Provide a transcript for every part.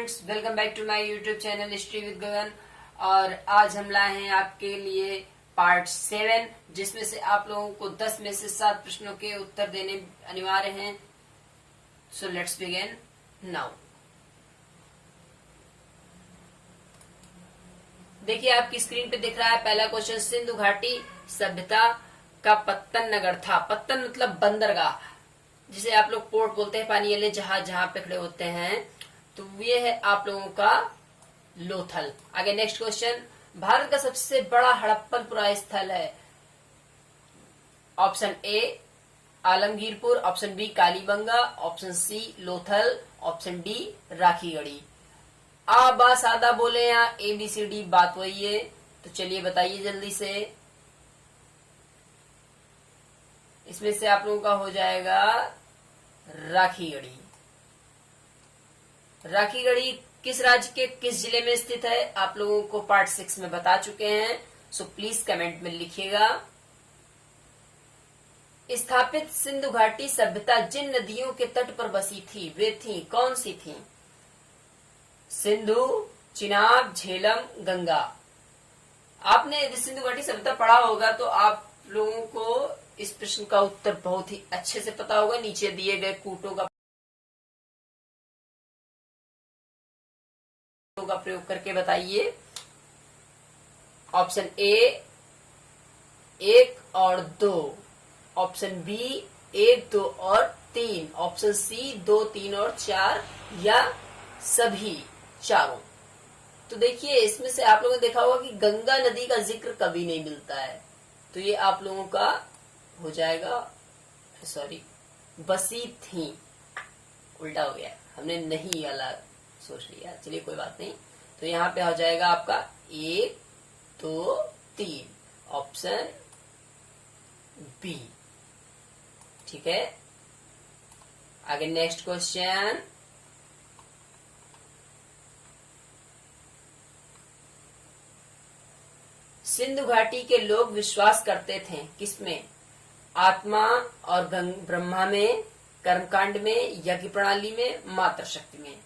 Friends, welcome back to my YouTube channel history with Gagan. और आज हम लाए हैं आपके लिए पार्ट 7, जिसमें से आप लोगों को 10 में से 7 प्रश्नों के उत्तर देने अनिवार्य हैं। So let's begin now. देखिए, आपकी स्क्रीन पे दिख रहा है पहला क्वेश्चन। सिंधु घाटी सभ्यता का पत्तन नगर था। पत्तन मतलब बंदरगाह, जिसे आप लोग पोर्ट बोलते हैं, पानी वाले जहाज जहां पे खड़े होते हैं। तो ये है आप लोगों का लोथल। आगे नेक्स्ट क्वेश्चन। भारत का सबसे बड़ा हड़प्पन स्थल है। Option A Alamgirpur, option B Kalibanga, option C Lothal, option D Rakhigarhi. आ बा सादा बोले या ABCD बात वही है। तो चलिए बताइए जल्दी से। इसमें से आप लोगों का हो जाएगा राखीगढ़ी। राखीगढ़ी किस राज्य के किस जिले में स्थित है, आप लोगों को पार्ट 6 में बता चुके हैं। सो प्लीज कमेंट में लिखिएगा। स्थापित सिंधु घाटी सभ्यता जिन नदियों के तट पर बसी थी वे थी, कौन सी थी? सिंधु, चिनाब, झेलम, गंगा। आपने यदि सिंधु घाटी सभ्यता पढ़ा होगा तो आप लोगों को इस प्रश्न का उत्तर बहुत ही अच्छे से पता होगा। नीचे दिए गए कूटों का प्रयोग करके बताइए। ऑप्शन ए 1 और 2, ऑप्शन बी 1, 2 और 3, ऑप्शन सी 2, 3 और 4, या सभी चारों। तो देखिए, इसमें से आप लोगों ने देखा होगा कि गंगा नदी का जिक्र कभी नहीं मिलता है। तो ये आप लोगों का हो जाएगा, सॉरी, बसी थी, उल्टा हो गया, हमने नहीं वाला सोच लिया। चलिए कोई बात नहीं। तो यहाँ पे हो जाएगा आपका 1, 2, 3, ऑप्शन बी। ठीक है, आगे नेक्स्ट क्वेश्चन। सिंधु घाटी के लोग विश्वास करते थे किसमें? आत्मा और ब्रह्मा में, कर्मकांड में, यज्ञ प्रणाली में, मातृशक्ति में।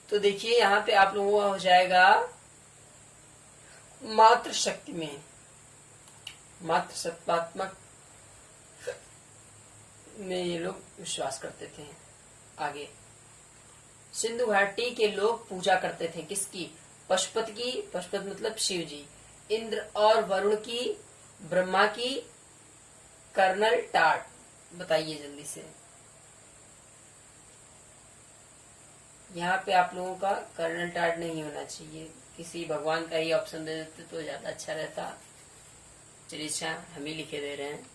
तो देखिए, यहाँ पे आप लोगों का हो जाएगा मातृशक्ति में, मातृसत्तात्मक में ये लोग विश्वास करते थे। आगे, सिंधु घाटी के लोग पूजा करते थे किसकी? पशुपति की, पशुपति मतलब शिव जी, इंद्र और वरुण की, ब्रह्मा की, कर्नल टाट। बताइए जल्दी से। यहाँ पे आप लोगों का कर्नल टाट नहीं होना चाहिए, किसी भगवान का ही ऑप्शन दे देते तो ज्यादा अच्छा रहता। चलिए, अच्छा हम ही लिखे दे रहे हैं।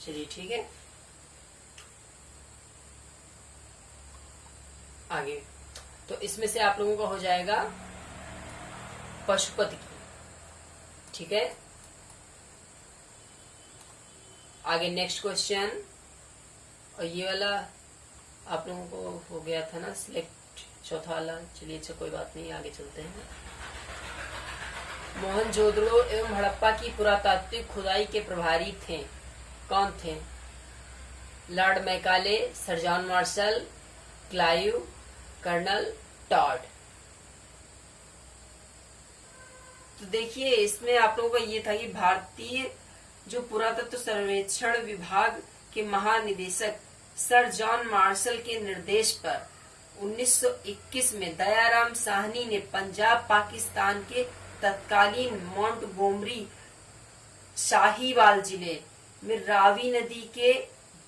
चलिए ठीक है, आगे। तो इसमें से आप लोगों का हो जाएगा पशुपति की। ठीक है, आगे नेक्स्ट क्वेश्चन। और ये वाला आप लोगों को हो गया था ना सिलेक्ट, चौथा वाला। चलिए अच्छा कोई बात नहीं, आगे चलते हैं। मोहनजोदड़ो एवं हड़प्पा की पुरातात्विक खुदाई के प्रभारी थे, कौन थे? Lord Macaulay, sir John Marshall, Clive, colonel Tod. तो देखिए, इसमें आप लोगों का ये था कि भारतीय जो पुरातत्व सर्वेक्षण विभाग के महानिदेशक सर जॉन मार्शल के निर्देश पर 1921 में दयाराम साहनी ने पंजाब पाकिस्तान के तत्कालीन मोंटगोमरी शाहीवाल जिले में रावी नदी के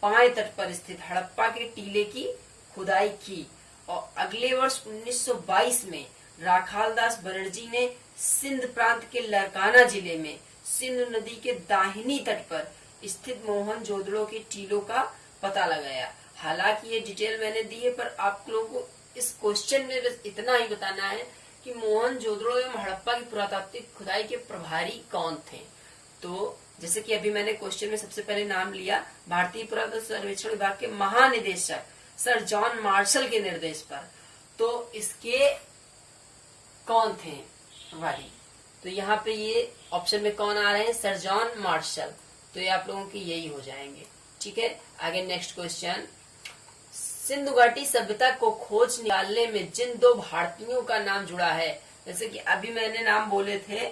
बाएं तट पर स्थित हड़प्पा के टीले की खुदाई की। और अगले वर्ष 1922 में राखालदास बनर्जी ने सिंध प्रांत के लरकाना जिले में सिंधु नदी के दाहिनी तट पर स्थित मोहनजोदड़ो के टीलों का पता लगाया। हालांकि ये डिटेल मैंने दी है, पर आप लोगों को इस क्वेश्चन में बस इतना ही बताना है कि मोहनजोदड़ो एवं हड़प्पा की पुरातात्विक खुदाई के प्रभारी कौन थे। तो जैसे कि अभी मैंने क्वेश्चन में सबसे पहले नाम लिया, भारतीय पुरातत्व सर्वेक्षण विभाग के महानिदेशक सर जॉन मार्शल के निर्देश पर तो इसके कौन थे प्रभारी? तो यहाँ पे ये ऑप्शन में कौन आ रहे हैं? Sir John martial. तो ये आप लोगों के यही हो जाएंगे। ठीक है, आगे नेक्स्ट क्वेश्चन। सिंधु घाटी सभ्यता को खोज निकालने में जिन दो भारतीयों का नाम जुड़ा है, जैसे कि अभी मैंने नाम बोले थे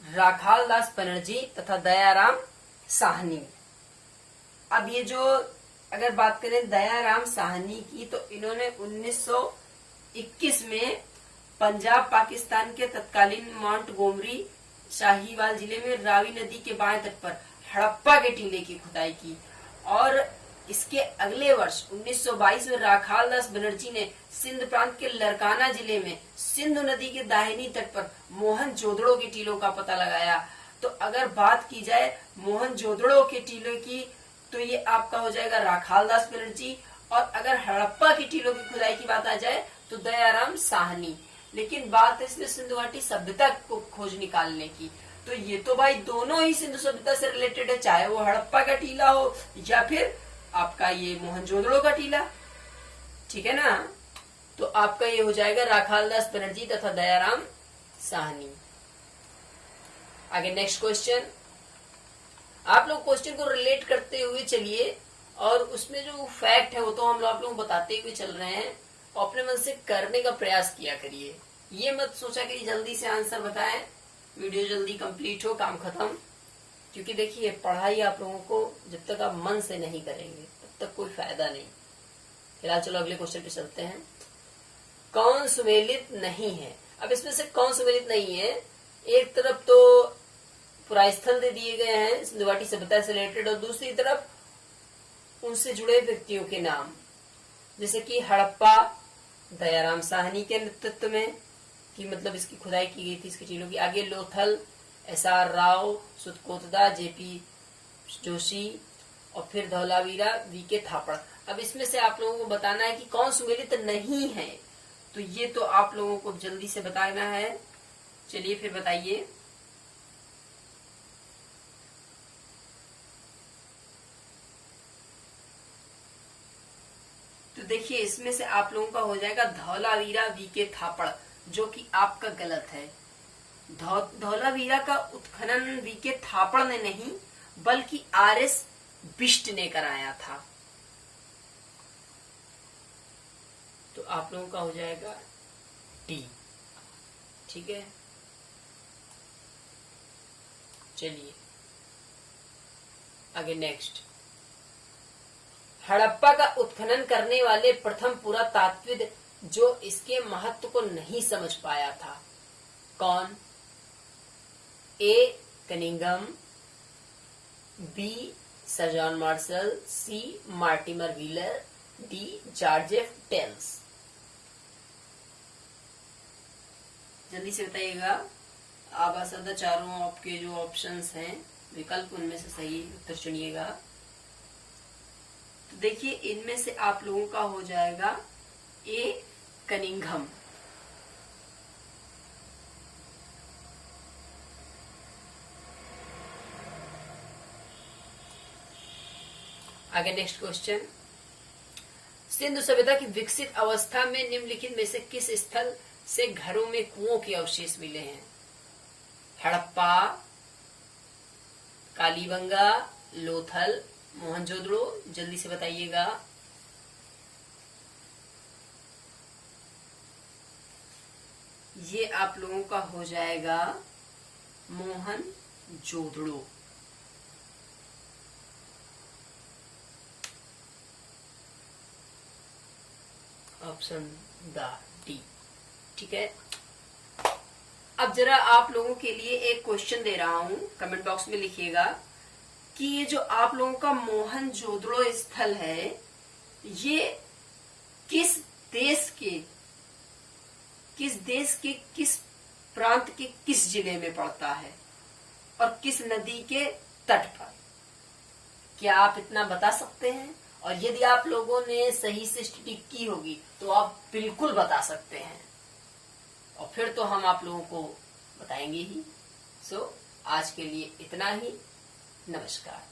राखाल दास बनर्जी तथा दयाराम साहनी। अब ये जो अगर बात करें दयाराम साहनी की, तो इन्होंने 1921 में पंजाब पाकिस्तान के तत्कालीन माउंट गोमरी शाहीवाल जिले में रावी नदी के बाएं तट पर हड़प्पा के टीले की खुदाई की। और इसके अगले वर्ष 1922 में राखाल दास बनर्जी ने सिंध प्रांत के लरकाना जिले में सिंधु नदी के दाहिनी तट पर मोहनजोदड़ो के टीलों का पता लगाया। तो अगर बात की जाए मोहनजोदड़ो के टीलों की, तो ये आपका हो जाएगा राखाल दास बनर्जी। और अगर हड़प्पा की टीलों की खुदाई की बात आ जाए तो दयाराम साहनी। लेकिन बात है इसमें सिंधु घाटी सभ्यता को खोज निकालने की, तो ये तो भाई दोनों ही सिंधु सभ्यता से रिलेटेड है, चाहे वो हड़प्पा का टीला हो या फिर आपका ये मोहनजोदड़ो का टीला। ठीक है ना, तो आपका ये हो जाएगा राखाल दास बनर्जी तथा दयाराम साहनी। आगे नेक्स्ट क्वेश्चन। आप लोग क्वेश्चन को रिलेट करते हुए चलिए, और उसमें जो फैक्ट है वो तो हम लोग आप लोग बताते हुए चल रहे हैं, अपने मन से करने का प्रयास किया करिए। ये मत सोचा कि जल्दी से आंसर बताएं, वीडियो जल्दी कंप्लीट हो, काम खत्म। क्योंकि देखिए पढ़ाई आप लोगों को जब तक आप मन से नहीं करेंगे तब तक कोई फायदा नहीं। फिलहाल चलो अगले क्वेश्चन पे चलते हैं। कौन सुमेलित नहीं है? अब इसमें से कौन सुमेलित नहीं है? एक तरफ तो पुरास्थल दे दिए गए हैं सिंधु घाटी सभ्यता से रिलेटेड, और दूसरी तरफ उनसे जुड़े व्यक्तियों के नाम, जैसे कि हड़प्पा दयाराम साहनी के नेतृत्व में कि मतलब इसकी खुदाई की गई थी इसकी टीलों की। आगे लोथल SR राव, सुतकोतदा, JP जोशी, और फिर धौलावीरा VK थापड़। अब इसमें से आप लोगों को बताना है कि कौन सुमेलित नहीं है, तो ये तो आप लोगों को जल्दी से बताना है। चलिए फिर बताइए। तो देखिए इसमें से आप लोगों का हो जाएगा धौलावीरा VK थापड़, जो कि आपका गलत है। धौलावीरा का उत्खनन VK थापड़ ने नहीं बल्कि RS बिष्ट ने कराया था। तो आप लोगों का हो जाएगा D। ठीक है, चलिए आगे नेक्स्ट। हड़प्पा का उत्खनन करने वाले प्रथम पुरातात्विद जो इसके महत्व को नहीं समझ पाया था, कौन? A Cunningham, B sir John Marshall, C Mortimer Wheeler, D George F Dales. जल्दी से बताइएगा। आबासदा चारों आपके जो ऑप्शंस हैं विकल्प, उनमें से सही उत्तर चुनिएगा। तो देखिए इनमें से आप लोगों का हो जाएगा A कनिंघम। आगे नेक्स्ट क्वेश्चन। सिंधु सभ्यता की विकसित अवस्था में निम्नलिखित में से किस स्थल से घरों में कुओं के अवशेष मिले हैं? हड़प्पा, कालीबंगा, लोथल, मोहनजोदड़ो। जल्दी से बताइएगा। ये आप लोगों का हो जाएगा मोहनजोदड़ो। Option D। ठीक है, अब जरा आप लोगों के लिए एक क्वेश्चन दे रहा हूं, कमेंट बॉक्स में लिखिएगा कि ये जो आप लोगों का मोहनजोदड़ो स्थल है, ये किस देश के किस प्रांत के किस जिले में पड़ता है और किस नदी के तट पर? क्या आप इतना बता सकते हैं? और यदि आप लोगों ने सही से स्टडी की होगी तो आप बिल्कुल बता सकते हैं, और फिर तो हम आप लोगों को बताएंगे ही। सो आज के लिए इतना ही। नमस्कार।